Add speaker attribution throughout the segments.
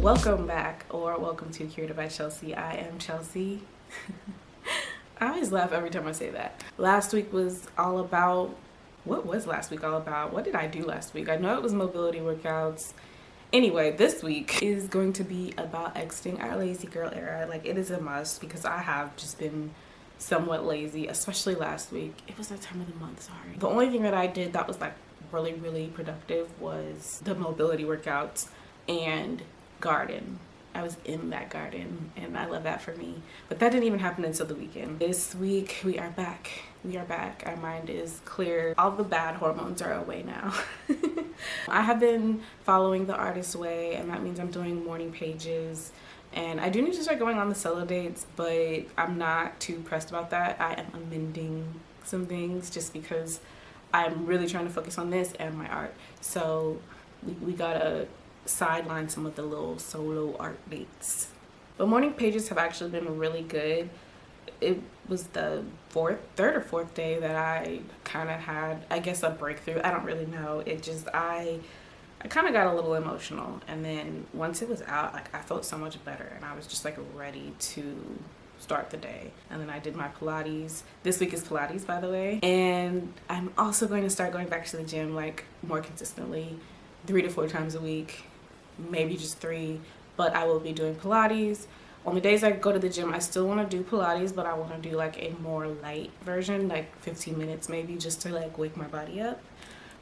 Speaker 1: Welcome back, or welcome to Curated by Chelsea. I am Chelsea. I always laugh every time I say that. Last week was all about, what was last week all about? What did I do last week? I know it was mobility workouts. Anyway, this week is going to be about exiting our lazy girl era. Like, it is a must because I have just been somewhat lazy, especially last week. It was that time of the month, sorry. The only thing that I did that was like really productive was the mobility workouts and garden. I was in that garden and I love that for me. But that didn't even happen until the weekend. This week we are back. Our mind is clear. All the bad hormones are away now. I have been following the artist's way, and that means I'm doing morning pages. And I do need to start going on the solo dates, but I'm not too pressed about that. I am amending some things just because I'm really trying to focus on this and my art. So we gotta sideline some of the little solo art dates. But morning pages have actually been really good. It was the third or fourth day that I kind of had, I guess, a breakthrough. I don't really know. It just, I kind of got a little emotional. And then once it was out, like, I felt so much better. And I was just like ready to start the day. And then I did my Pilates. This week is Pilates, by the way. And I'm also going to start going back to the gym like more consistently, 3 to 4 times a week, maybe just 3. But I will be doing Pilates. On the days I go to the gym, I still want to do Pilates, but I want to do like a more light version, like 15 minutes maybe, just to like wake my body up,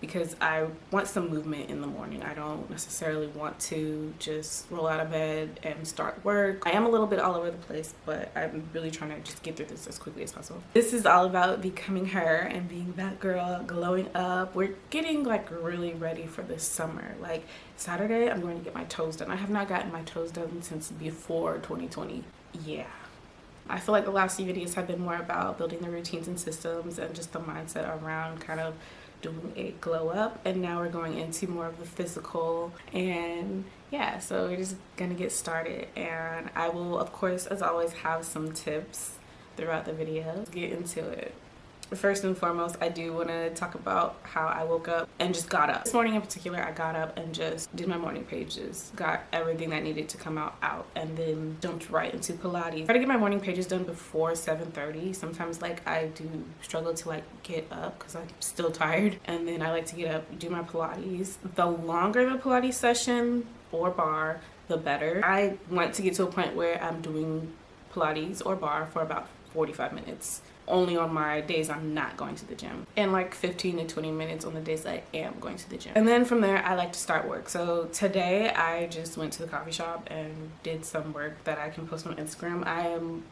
Speaker 1: because I want some movement in the morning. I don't necessarily want to just roll out of bed and start work. I am a little bit all over the place, but I'm really trying to just get through this as quickly as possible. This is all about becoming her and being that girl, glowing up. We're getting like really ready for this summer. Like Saturday, I'm going to get my toes done. I have not gotten my toes done since before 2020. Yeah. I feel like the last few videos have been more about building the routines and systems and just the mindset around kind of doing a glow up, and now we're going into more of the physical. And yeah, so we're just gonna get started, and I will of course as always have some tips throughout the video. Let's get into it. First and foremost, I do want to talk about how I woke up and just got up. This morning in particular, I got up and just did my morning pages, got everything that needed to come out, and then jumped right into Pilates. I try to get my morning pages done before 7:30. Sometimes like I do struggle to like get up because I'm still tired, and then I like to get up, do my Pilates. The longer the Pilates session or bar, the better. I want to get to a point where I'm doing Pilates or bar for about 45 minutes. Only on my days I'm not going to the gym, and like 15 to 20 minutes on the days I am going to the gym. And then from there I like to start work. So today I just went to the coffee shop and did some work that I can post on Instagram. I am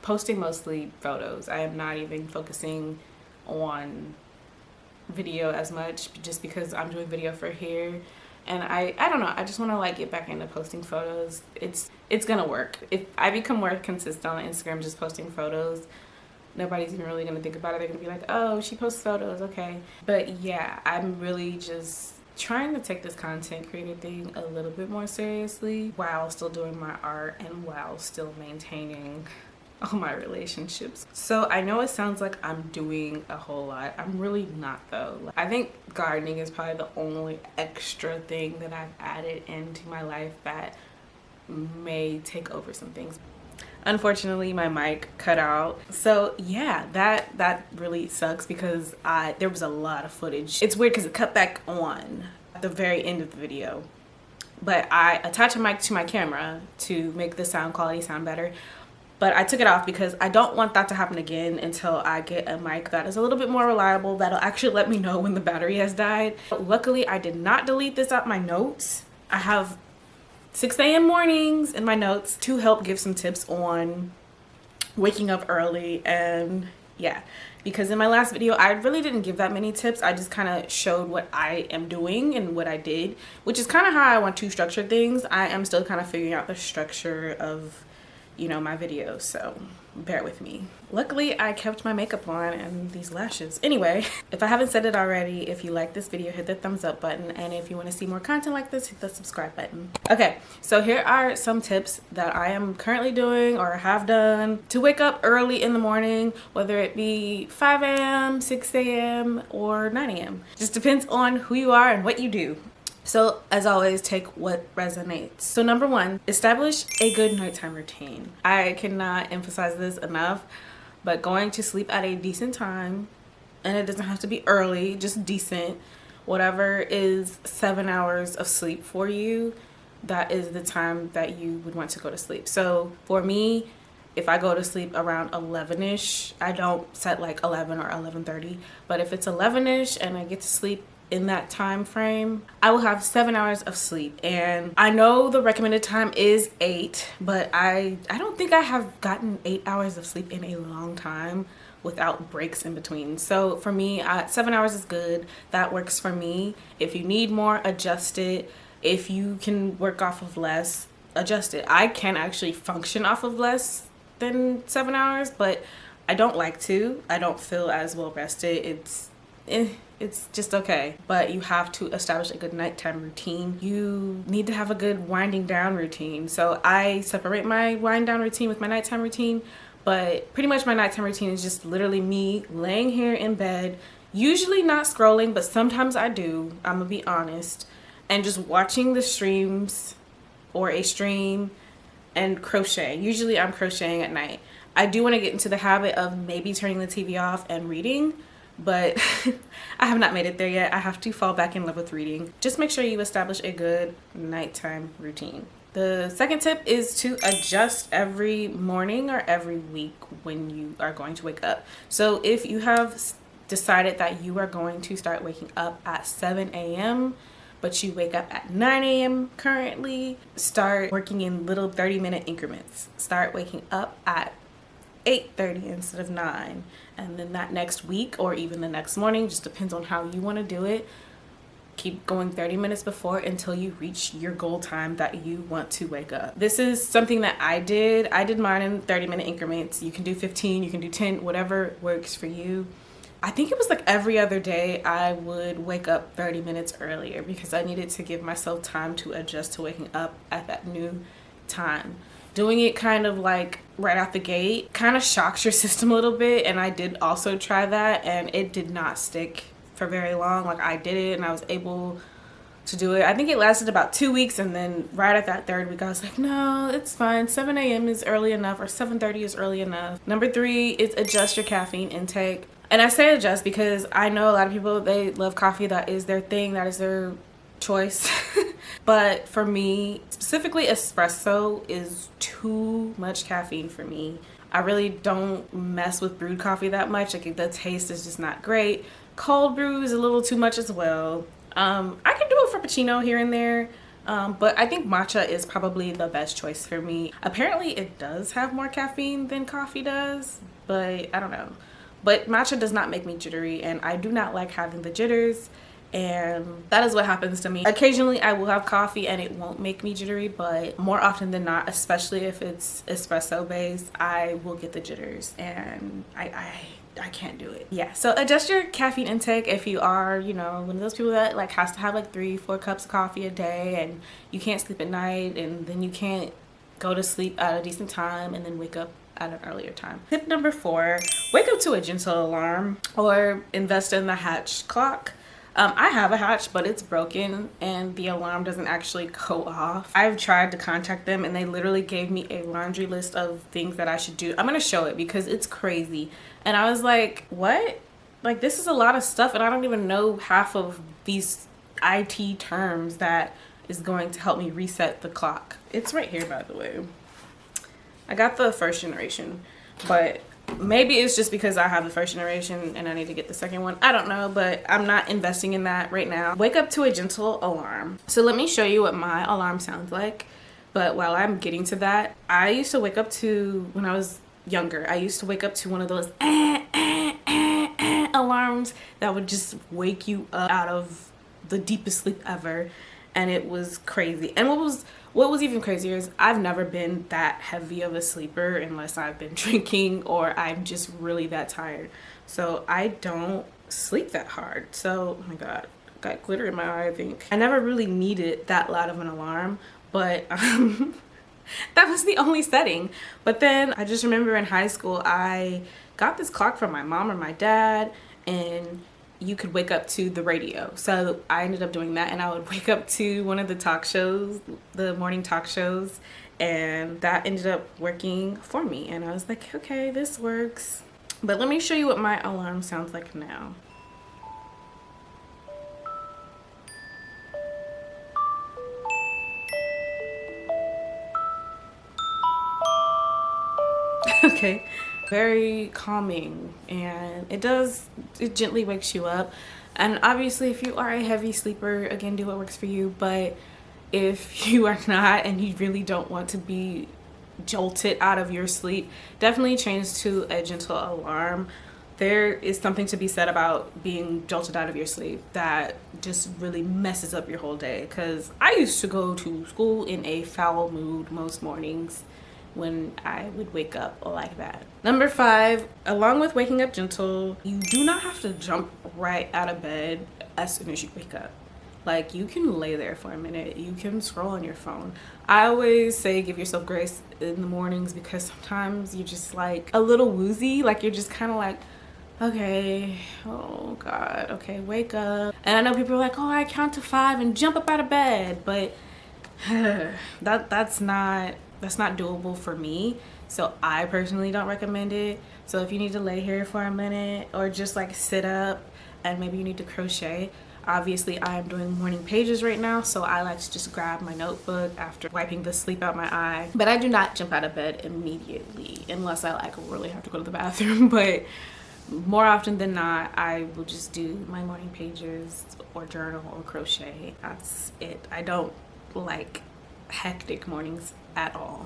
Speaker 1: posting mostly photos. I am not even focusing on video as much, just because I'm doing video for here. And I don't know, I just want to like get back into posting photos. It's gonna work. If I become more consistent on Instagram just posting photos, nobody's even really gonna think about it. They're gonna be like, oh, she posts photos, okay. But yeah, I'm really just trying to take this content creator thing a little bit more seriously while still doing my art and while still maintaining all my relationships. So I know it sounds like I'm doing a whole lot. I'm really not though. I think gardening is probably the only extra thing that I've added into my life that may take over some things. Unfortunately, my mic cut out. So yeah, that really sucks because there was a lot of footage. It's weird because it cut back on at the very end of the video. But I attached a mic to my camera to make the sound quality sound better. But I took it off because I don't want that to happen again until I get a mic that is a little bit more reliable, that'll actually let me know when the battery has died. Luckily, I did not delete this out my notes. I have 6 a.m. mornings in my notes to help give some tips on waking up early. And yeah, because in my last video I really didn't give that many tips. I just kind of showed what I am doing and what I did, which is kind of how I want to structure things. I am still kind of figuring out the structure of, you know, my videos, so bear with me. Luckily, I kept my makeup on and these lashes. Anyway, if I haven't said it already, if you like this video, hit the thumbs up button, and if you want to see more content like this, hit the subscribe button. Okay, so here are some tips that I am currently doing or have done to wake up early in the morning, whether it be 5 a.m., 6 a.m., or 9 a.m. Just depends on who you are and what you do. So as always, take what resonates. So number one, establish a good nighttime routine. I cannot emphasize this enough, but going to sleep at a decent time, and it doesn't have to be early, just decent, whatever is 7 hours of sleep for you, that is the time that you would want to go to sleep. So for me, if I go to sleep around 11ish, I don't set like 11 or 11:30, but if it's 11ish and I get to sleep in that time frame, I will have 7 hours of sleep. And I know the recommended time is 8, but I don't think I have gotten 8 hours of sleep in a long time without breaks in between. So for me, 7 hours is good. That works for me. If you need more, adjust it. If you can work off of less, adjust it. I can actually function off of less than 7 hours, but I don't like to. I don't feel as well rested. It's just okay. But you have to establish a good nighttime routine. You need to have a good winding down routine. So I separate my wind down routine with my nighttime routine, but pretty much my nighttime routine is just literally me laying here in bed, usually not scrolling, but sometimes I do, I'm gonna be honest, and just watching the streams or a stream and crochet. Usually I'm crocheting at night. I do want to get into the habit of maybe turning the TV off and reading, but I have not made it there yet. I have to fall back in love with reading. Just make sure you establish a good nighttime routine. The second tip is to adjust every morning or every week when you are going to wake up. So if you have decided that you are going to start waking up at 7 a.m., but you wake up at 9 a.m. currently, start working in little 30-minute increments. Start waking up at 8:30 instead of 9. And then that next week or even the next morning, just depends on how you want to do it, keep going 30 minutes before until you reach your goal time that you want to wake up. This is something that I did. I did mine in 30-minute increments. You can do 15, you can do 10, whatever works for you. I think it was like every other day I would wake up 30 minutes earlier because I needed to give myself time to adjust to waking up at that new time. Doing it kind of like right out the gate kind of shocks your system a little bit, and I did also try that and it did not stick for very long. Like I did it and I was able to do it. I think it lasted about 2 weeks, and then right at that third week I was like, no, it's fine. 7 a.m. is early enough, or 7:30 is early enough. Number 3 is adjust your caffeine intake. And I say adjust because I know a lot of people, they love coffee. That is their thing. That is their choice. But for me, specifically espresso is too much caffeine for me. I really don't mess with brewed coffee that much. Like the taste is just not great. Cold brew is a little too much as well. I can do a frappuccino here and there. But I think matcha is probably the best choice for me. Apparently it does have more caffeine than coffee does, but I don't know. But matcha does not make me jittery, and I do not like having the jitters, and that is what happens to me. Occasionally I will have coffee and it won't make me jittery, but more often than not, especially if it's espresso based, I will get the jitters, and I can't do it. Yeah, so adjust your caffeine intake if you are, you know, one of those people that like has to have like 3-4 cups of coffee a day, and you can't sleep at night, and then you can't go to sleep at a decent time and then wake up at an earlier time. Tip number 4, wake up to a gentle alarm or invest in the Hatch clock. I have a Hatch, but it's broken and the alarm doesn't actually go off. I've tried to contact them and they literally gave me a laundry list of things that I should do. I'm gonna show it because it's crazy. And I was like, what? Like, this is a lot of stuff and I don't even know half of these IT terms that is going to help me reset the clock. It's right here, by the way. I got the first generation, but maybe it's just because I have the first generation and I need to get the second one. I don't know, but I'm not investing in that right now. Wake up to a gentle alarm. So let me show you what my alarm sounds like. But while I'm getting to that, I used to wake up to, when I was younger, I used to wake up to one of those alarms that would just wake you up out of the deepest sleep ever. And it was crazy. And what was even crazier is I've never been that heavy of a sleeper unless I've been drinking or I'm just really that tired. So I don't sleep that hard. So, oh my God, got glitter in my eye, I think. I never really needed that loud of an alarm, but that was the only setting. But then I just remember in high school, I got this clock from my mom or my dad, and you could wake up to the radio. So I ended up doing that, and I would wake up to one of the talk shows, the morning talk shows, and that ended up working for me. And I was like, okay, this works. But let me show you what my alarm sounds like now. Okay, very calming, and it gently wakes you up. And obviously, if you are a heavy sleeper, again, do what works for you. But if you are not and you really don't want to be jolted out of your sleep, definitely change to a gentle alarm. There is something to be said about being jolted out of your sleep that just really messes up your whole day. Because I used to go to school in a foul mood most mornings when I would wake up like that. Number 5, along with waking up gentle, you do not have to jump right out of bed as soon as you wake up. Like, you can lay there for a minute, you can scroll on your phone. I always say give yourself grace in the mornings, because sometimes you're just like a little woozy, like you're just kind of like, okay, oh God, okay, wake up. And I know people are like, oh, I count to 5 and jump up out of bed, but that's not doable for me. So I personally don't recommend it. So if you need to lay here for a minute, or just like sit up and maybe you need to crochet. Obviously I am doing morning pages right now, so I like to just grab my notebook after wiping the sleep out my eye. But I do not jump out of bed immediately unless I like really have to go to the bathroom. But more often than not, I will just do my morning pages or journal or crochet. That's it. I don't like hectic mornings at all.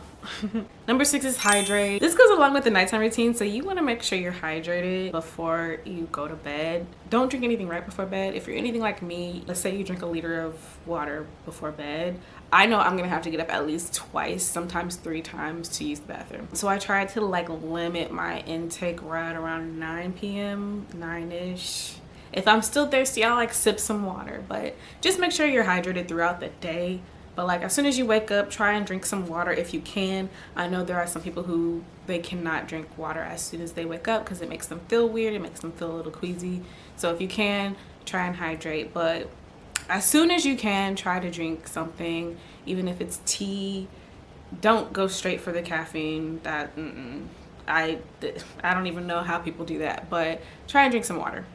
Speaker 1: Number 6 is hydrate. This goes along with the nighttime routine, so you want to make sure you're hydrated before you go to bed. Don't drink anything right before bed. If you're anything like me, let's say you drink a liter of water before bed, I know I'm gonna have to get up at least twice, sometimes 3 times to use the bathroom. So I try to like limit my intake right around 9 p.m, 9-ish. If I'm still thirsty, I'll like sip some water, but just make sure you're hydrated throughout the day. But like as soon as you wake up, try and drink some water if you can. I know there are some people who they cannot drink water as soon as they wake up because it makes them feel weird, it makes them feel a little queasy. So if you can, try and hydrate. But as soon as you can, try to drink something, even if it's tea. Don't go straight for the caffeine. I don't even know how people do that, but try and drink some water.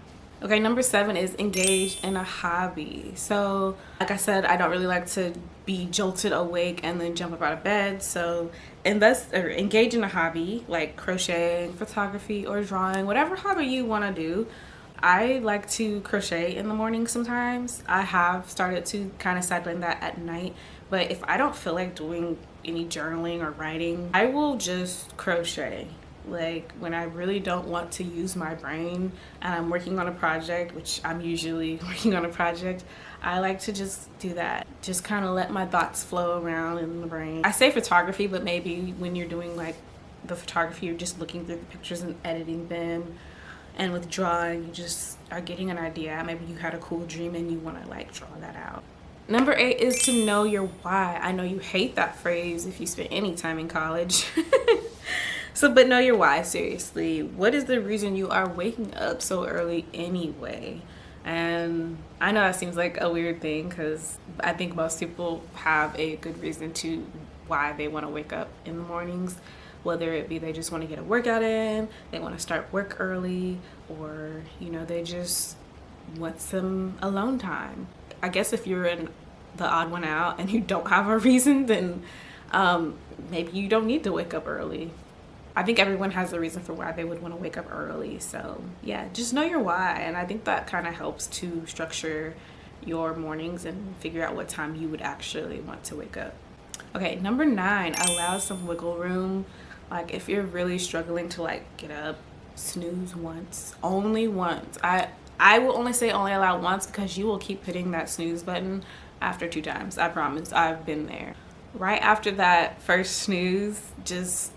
Speaker 1: Okay, number 7 is engage in a hobby. So like I said, I don't really like to be jolted awake and then jump up out of bed. So invest or engage in a hobby like crocheting, photography, or drawing, whatever hobby you want to do. I like to crochet in the morning sometimes. I have started to kind of sideline that at night, but if I don't feel like doing any journaling or writing, I will just crochet. Like when I really don't want to use my brain and I'm working on a project, which I'm usually working on a project, I like to just do that. Just kind of let my thoughts flow around in the brain. I say photography, but maybe when you're doing like the photography, you're just looking through the pictures and editing them. And with drawing, you just are getting an idea. Maybe you had a cool dream and you want to like draw that out. Number 8 is to know your why. I know you hate that phrase if you spent any time in college. So, but know your why, seriously. What is the reason you are waking up so early anyway? And I know that seems like a weird thing because I think most people have a good reason to why they want to wake up in the mornings. Whether it be they just want to get a workout in, they want to start work early, or, you know, they just want some alone time. I guess if you're the odd one out and you don't have a reason, then maybe you don't need to wake up early. I think everyone has a reason for why they would want to wake up early. So yeah, just know your why. And I think that kind of helps to structure your mornings and figure out what time you would actually want to wake up. Okay, number 9, allow some wiggle room. Like if you're really struggling to like get up, snooze once, only once. I will only say only allow once because you will keep hitting that snooze button after 2 times. I promise, I've been there. Right after that first snooze, just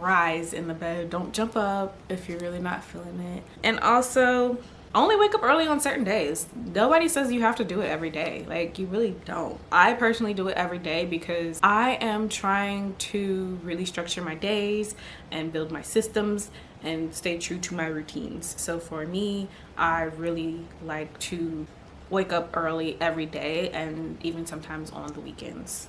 Speaker 1: rise in the bed. Don't jump up if you're really not feeling it. And also, only wake up early on certain days. Nobody says you have to do it every day. Like, you really don't. I personally do it every day because I am trying to really structure my days and build my systems and stay true to my routines. So for me, I really like to wake up early every day and even sometimes on the weekends.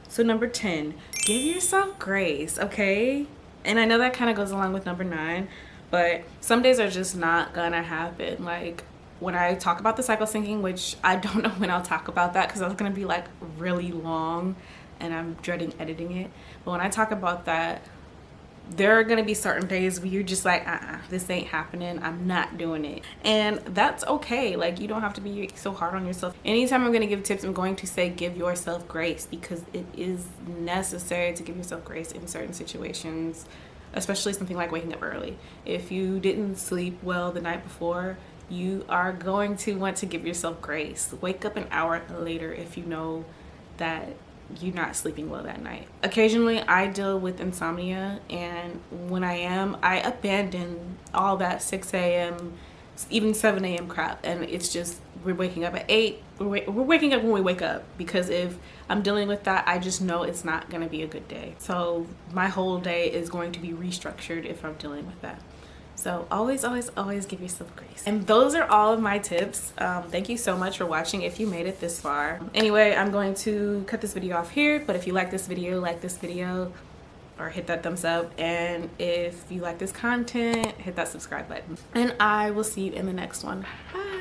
Speaker 1: So number 10, give yourself grace, okay? And I know that kind of goes along with number 9, but some days are just not gonna happen. Like when I talk about the cycle syncing, which I don't know when I'll talk about that because that's gonna be like really long and I'm dreading editing it. But when I talk about that, there are gonna be certain days where you're just like, this ain't happening, I'm not doing it. And that's okay. Like, you don't have to be so hard on yourself. Anytime I'm gonna give tips, I'm going to say give yourself grace, because it is necessary to give yourself grace in certain situations, especially something like waking up early. If you didn't sleep well the night before, you are going to want to give yourself grace. Wake up an hour later if you know that you're not sleeping well that night. Occasionally I deal with insomnia, and when I abandon all that 6 a.m. even 7 a.m. crap, and it's just we're waking up at 8. We're waking up when we wake up, because if I'm dealing with that, I just know it's not gonna be a good day. So my whole day is going to be restructured if I'm dealing with that. So always, always, always give yourself grace. And those are all of my tips. Thank you so much for watching if you made it this far. Anyway, I'm going to cut this video off here, but if you like this video, or hit that thumbs up. And if you like this content, hit that subscribe button. And I will see you in the next one. Bye.